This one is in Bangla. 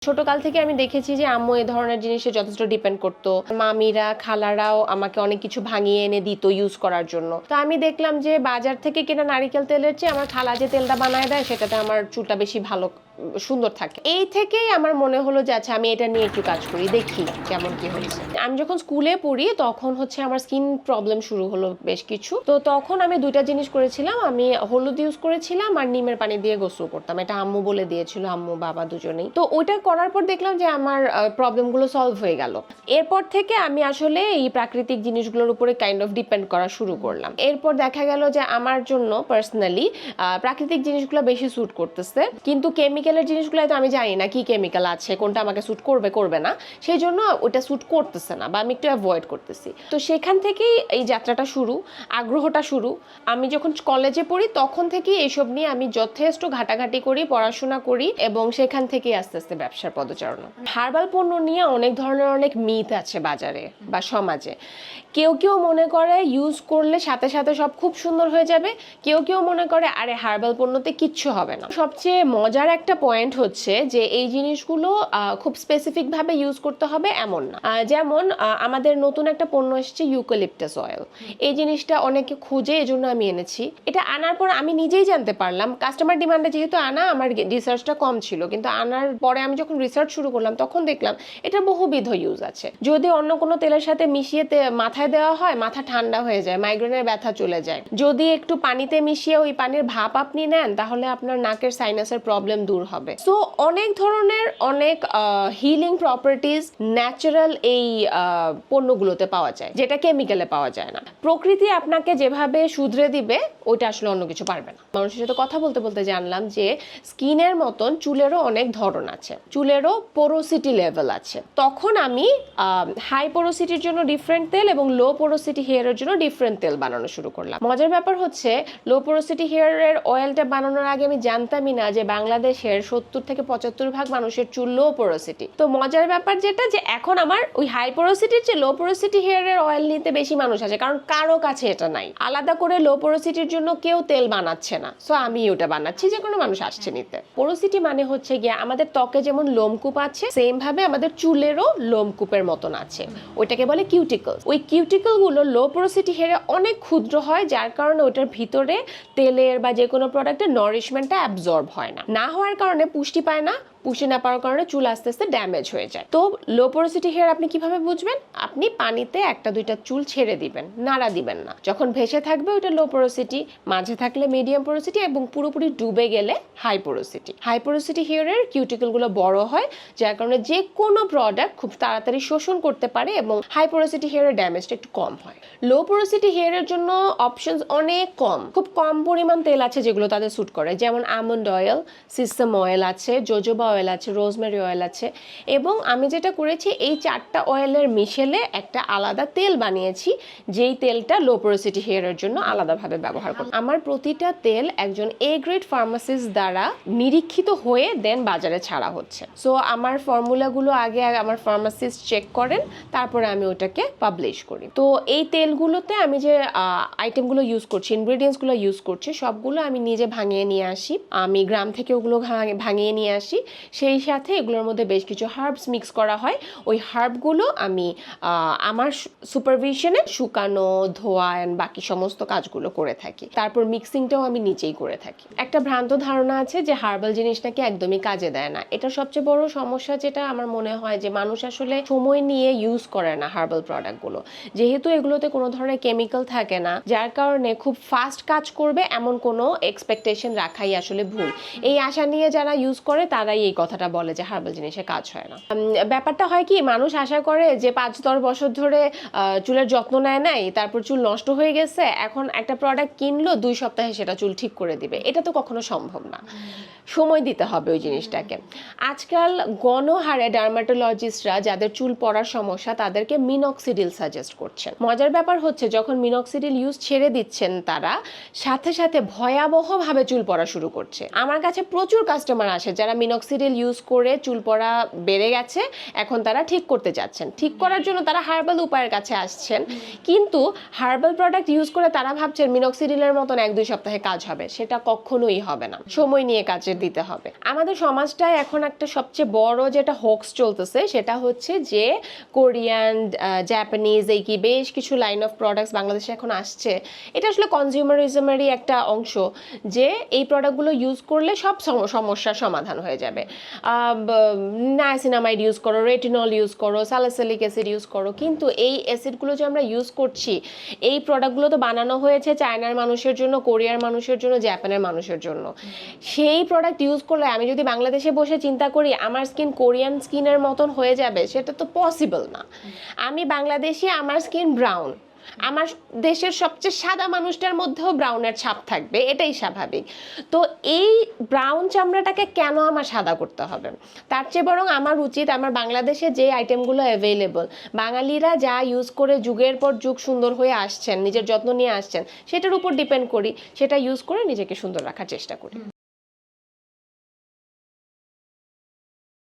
ছোটকাল থেকে আমি দেখেছি যে আম্মু এই ধরনের জিনিসে যথেষ্ট ডিপেন্ড করতো। মামিরা খালারাও আমাকে অনেক কিছু ভাঙিয়ে এনে দিত ইউজ করার জন্য। তো আমি দেখলাম যে বাজার থেকে কেনা নারিকেল তেলের চেয়ে আমার খালা যে তেলটা বানায় দেয় সেটাতে আমার চুলটা বেশি ভালো সুন্দর থাকে। এই থেকেই আমার মনে হলো যে আচ্ছা আমি এটা নিয়ে একটু কাজ করি, দেখি কেমন কি হচ্ছে। আমি যখন স্কুলে পড়ি তখন হচ্ছে আমার স্কিন প্রবলেম শুরু হলো বেশ কিছু। তো তখন আমি দুইটা জিনিস করেছিলাম, আমি হলুদ ইউজ করেছিলাম আর নিমের পানি দিয়ে গোসল করতাম। এটা আম্মু বলে দিয়েছিল, আম্মু বাবা দুজনেই। তো ওইটা করার পর দেখলাম যে আমার প্রবলেমগুলো সলভ হয়ে গেল। এরপর থেকে আমি আসলে এই প্রাকৃতিক জিনিসগুলোর উপরে কাইন্ড অফ ডিপেন্ড করা শুরু করলাম। এরপর দেখা গেল যে আমার জন্য পার্সোনালি প্রাকৃতিক জিনিসগুলো বেশি স্যুট করতেছে, কিন্তু কেমিক্যালের জিনিসগুলো তো আমি জানি না কি কেমিক্যাল আছে, কোনটা আমাকে স্যুট করবে করবে না, সেই জন্য ওটা স্যুট করতেছে না বা আমি একটু অ্যাভয়েড করতেছি। তো সেখান থেকেই এই যাত্রাটা শুরু, আগ্রহটা শুরু। আমি যখন কলেজে পড়ি তখন থেকেই এইসব নিয়ে আমি যথেষ্ট ঘাটাঘাটি করি, পড়াশোনা করি এবং সেখান থেকেই আস্তে আস্তে ব্যবসার পদচারণা। হার্বাল পণ্য নিয়ে অনেক ধরনের অনেক মিথ আছে বাজারে বা সমাজে। কেউ কেউ মনে করে ইউজ করলে সাথে সাথে সব খুব সুন্দর হয়ে যাবে, কেউ কেউ মনে করে আরে হার্বাল পণ্যতে কিচ্ছু হবে না। সবচেয়ে মজার একটা পয়েন্ট হচ্ছে যে এই জিনিসগুলো খুব স্পেসিফিক ভাবে ইউজ করতে হবে এমন না। যেমন আমাদের নতুন একটা পণ্য এসেছে ইউক্যালিপটাস অয়েল। এই জিনিসটা অনেকে খুঁজে, এই জন্য আমি এনেছি। এটা আনার পর আমি নিজেই জানতে পারলাম, কাস্টমার ডিমান্ডে যেহেতু আনা, আমার রিসার্চটা কম ছিল, কিন্তু আনার পরে আমি যখন রিসার্চ শুরু করলাম তখন দেখলাম এটা বহুবিধ ইউজ আছে। যদি অন্য কোনো তেলের সাথে মিশিয়ে মাথায় দেওয়া হয়, মাথা ঠান্ডা হয়ে যায়, মাইগ্রেনের ব্যথা চলে যায়। যদি একটু পানিতে মিশিয়ে ওই পানির ভাপ আপনি নেন তাহলে আপনার নাকের সাইনাসের প্রবলেম দূর হবে। সো অনেক ধরনের অনেক হিলিং প্রপার্টিজ ন্যাচারাল এই পণ্যগুলোতে পাওয়া যায়, যেটা কেমিক্যালে পাওয়া যায় না। প্রকৃতি আপনাকে যেভাবে শুধরে দিবে ওইটা আসলে অন্য কিছু পারবে না। মানুষের সাথে কথা বলতে বলতে জানলাম যে স্কিনের মতন চুলেরও অনেক ধরন আছে, চুলেরও পোরোসিটি লেভেল আছে। তখন আমি হাই পোরোসিটির জন্য ডিফারেন্ট তেল এবং লো পোরোসিটি হেয়ারের জন্য ডিফারেন্ট তেল বানানো শুরু করলাম। মজার ব্যাপার হচ্ছে লো পোরোসিটি হেয়ারের অয়েলটা বানানোর আগে আমি জানতামই না যে বাংলাদেশের 70 থেকে 75% মানুষের চুল লো পোরোসিটি। তো মজার ব্যাপার যেটা, যে এখন আমার ওই হাই পোরোসিটির চেয়ে লো পোরোসিটি হেয়ারের অয়েল নিতে বেশি মানুষ আছে, কারণ কারো কাছে এটা নাই। আলাদা করে লো পোরোসিটির জন্য কেউ তেল বানাচ্ছে না, সো আমি ওটা বানাচ্ছি, যে কোনো মানুষ আসছে নিতে। পোরোসিটি মানে হচ্ছে গিয়ে আমাদের ত্বকে যেমন লোমকূপ আছে, সেম ভাবে আমাদের চুলেরও লোমকূপের মতন আছে, ওইটাকে বলে কিউটিকল। ওই কিউটিকল গুলো লো পোরোসিটি হেয়ারে অনেক ক্ষুদ্র হয়, যার কারণে ওটার ভিতরে তেলের বা যে কোনো প্রোডাক্টের নারিশমেন্টটা অ্যাবজর্ব হয় না। না হওয়ার কারণে পুষ্টি পায় না, পুষে না পাওয়ার কারণে চুল আস্তে আস্তে ড্যামেজ হয়ে যায়। তো লো পোরোসিটি হেয়ার আপনি কিভাবে বুঝবেন? আপনি পানিতে একটা দুইটা চুল ছেড়ে দিবেন, নাড়া দিবেন না। যখন ভেসে থাকবে ওইটা লো পোরোসিটি, মাঝে থাকলে মিডিয়াম পোরোসিটি এবং পুরোপুরি ডুবে গেলে হাই পোরোসিটি। হাই পোরোসিটি হেয়ারের কিউটিকলগুলো বড় হয়, যার কারণে যে কোনো প্রোডাক্ট খুব তাড়াতাড়ি শোষণ করতে পারে এবং হাই পোরোসিটি হেয়ারের ড্যামেজটা একটু কম হয়। লো পোরোসিটি হেয়ারের জন্য অপশনস অনেক কম, খুব কম পরিমাণ তেল আছে যেগুলো তাদের স্যুট করে, যেমন আমন্ড অয়েল, সিসাম অয়েল আছে, জোজোবা অয়েল আছে, রোজমেরি অয়েল আছে। এবং আমি যেটা করেছি এই 4টা অয়েলের মিশেলে একটা আলাদা তেল বানিয়েছি, যেই তেলটা লো পোরোসিটি হেয়ারের জন্য আলাদাভাবে ব্যবহার করি। আমার প্রতিটা তেল একজন এ গ্রেড ফার্মাসিস্ট দ্বারা নিরীক্ষিত হয়ে দেন বাজারে ছাড়া হচ্ছে। সো আমার ফর্মুলাগুলো আগে আমার ফার্মাসিস্ট চেক করেন, তারপরে আমি ওটাকে পাবলিশ করি। তো এই তেলগুলোতে আমি যে আইটেমগুলো ইউজ করছি, ইনগ্রেডিয়েন্টসগুলো ইউজ করছি, সবগুলো আমি নিজে ভাঙিয়ে নিয়ে আসি। আমি গ্রাম থেকে ওগুলো ভাঙিয়ে নিয়ে আসি। সেই সাথে এগুলোর মধ্যে বেশ কিছু হার্বস মিক্স করা হয়। ওই হার্বগুলো আমি আমার সুপারভিশনে শুকানো, ধোয়া এন্ড বাকি সমস্ত কাজগুলো করে থাকি। তারপর মিক্সিংটাও আমি নিজেই করে থাকি। একটা ভ্রান্ত ধারণা আছে যে হার্বাল জিনিস নাকি একদমই কাজে দেয় না। এটা সবচেয়ে বড় সমস্যা, যেটা আমার মনে হয় যে মানুষ আসলে সময় নিয়ে ইউজ করে না হার্বাল প্রোডাক্টগুলো। যেহেতু এগুলোতে কোনো ধরনের কেমিক্যাল থাকে না, যার কারণে খুব ফাস্ট কাজ করবে এমন কোনো এক্সপেকটেশন রাখাই আসলে ভুল। এই আশা নিয়ে যারা ইউজ করে তারাই এই কথাটা বলে যে হার্বাল জিনিসে কাজ হয় না। ব্যাপারটা হয় কি, মানুষ আশা করে যে 5-10 বছর ধরে চুলের যত্ন নেয় নাই, তারপর চুল নষ্ট হয়ে গেছে, এখন একটা প্রোডাক্ট কিনলো 2 সপ্তাহে সেটা চুল ঠিক করে দিবে। এটা তো কখনো সম্ভব না, সময় দিতে হবে ওই জিনিসটাকে। আজকাল গণহারে ডার্মাটোলজিস্টরা যাদের চুল পড়ার সমস্যা তাদেরকে মিনক্সিডিল সাজেস্ট করছেন। মজার ব্যাপার হচ্ছে যখন মিনক্সিডিল ইউজ ছেড়ে দিচ্ছেন তারা সাথে সাথে ভয়াবহভাবে চুল পড়া শুরু করছে। আমার কাছে প্রচুর কাস্টমার আসে যারা মিনক্সিডিল মিনক্সিডিল ইউজ করে চুল পড়া বেড়ে গেছে, এখন তারা ঠিক করতে যাচ্ছেন। ঠিক করার জন্য তারা হার্বাল উপায়ের কাছে আসছেন, কিন্তু হার্বাল প্রোডাক্ট ইউজ করে তারা ভাবছেন মিনক্সিডিলের মতন 1-2 সপ্তাহে কাজ হবে, সেটা কখনোই হবে না, সময় নিয়ে কাজে দিতে হবে। আমাদের সমাজটায় এখন একটা সবচেয়ে বড় যেটা হোক্স চলতেছে সেটা হচ্ছে যে কোরিয়ান, জাপানিজ, এই কি বেশ কিছু লাইন অফ প্রোডাক্টস বাংলাদেশে এখন আসছে। এটা আসলে কনজিউমারিজমেরই একটা অংশ যে এই প্রোডাক্টগুলো ইউজ করলে সব সমস্যার সমাধান হয়ে যাবে। নায়াসিনামাইড ইউজ করো, রেটিনল ইউজ করো, স্যালিসিলিক অ্যাসিড ইউজ করো, কিন্তু এই অ্যাসিডগুলো যে আমরা ইউজ করছি, এই প্রোডাক্টগুলো তো বানানো হয়েছে চায়নার মানুষের জন্য, কোরিয়ার মানুষের জন্য, জাপানের মানুষের জন্য। সেই প্রোডাক্ট ইউজ করলে আমি যদি বাংলাদেশে বসে চিন্তা করি আমার স্কিন কোরিয়ান স্কিনের মতন হয়ে যাবে, সেটা তো পসিবল না। আমি বাংলাদেশি, আমার স্কিন ব্রাউন, আমার দেশের সবচেয়ে সাদা মানুষটার মধ্যেও ব্রাউনের ছাপ থাকবে, এটাই স্বাভাবিক। তো এই ব্রাউন চামড়াটাকে কেন আমার সাদা করতে হবে? তার চেয়ে বরং আমার উচিত আমার বাংলাদেশে যে আইটেমগুলো অ্যাভেলেবল, বাঙালিরা যা ইউজ করে যুগের পর যুগ সুন্দর হয়ে আসছেন, নিজের যত্ন নিয়ে আসছেন, সেটার উপর ডিপেন্ড করি, সেটা ইউজ করে নিজেকে সুন্দর রাখার চেষ্টা করি।